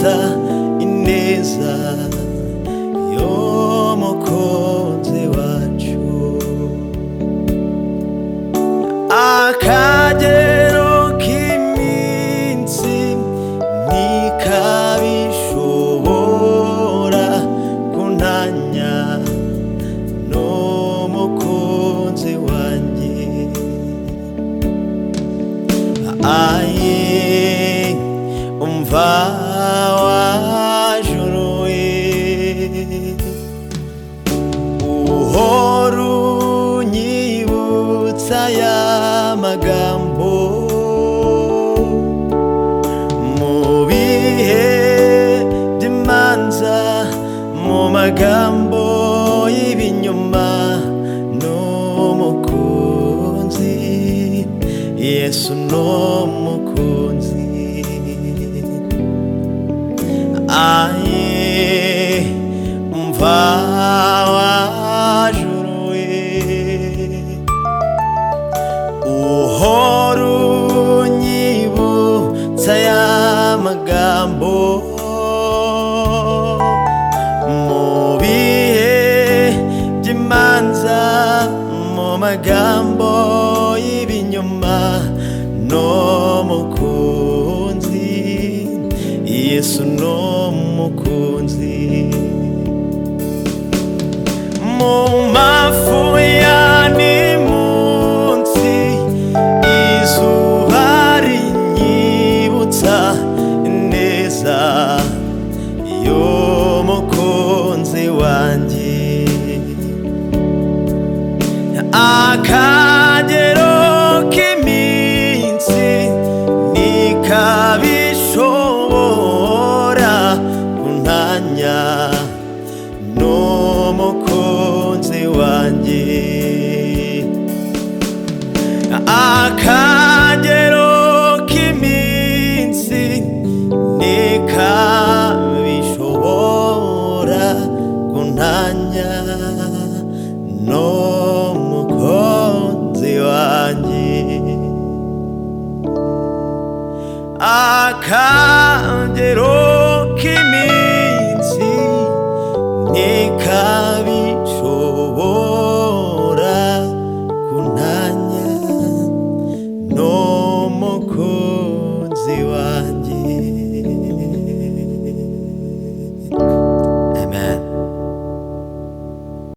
nyibutsa ineza y'umukunzi wacu. Akagero k'iminsi ntikabishobora kuntanya n'umukunzi wanjye. Aye umva wajuruwe, uhora unyibutsa ya magambo mu bihe by'imanza, mu magambo y'ibinyoma n'umukunzi Yesu n'umukunzi. Aye umva wajuruwe, uhora unyibutsa ya magambo mu bihe by'imanza, mu magambo y'ibinyoma n'umukunzi Yesu n'umukunzi. Mu mafu ya nimunsi izuba rinyibutsa ineza y'umukunzi wanjye. Akagero k'iminsi ntikabishobora kuntanya n'umukunzi wanjye. Akagero k'iminsi ntikabishobora kuntanya n'umukunzi wanjye. Akagero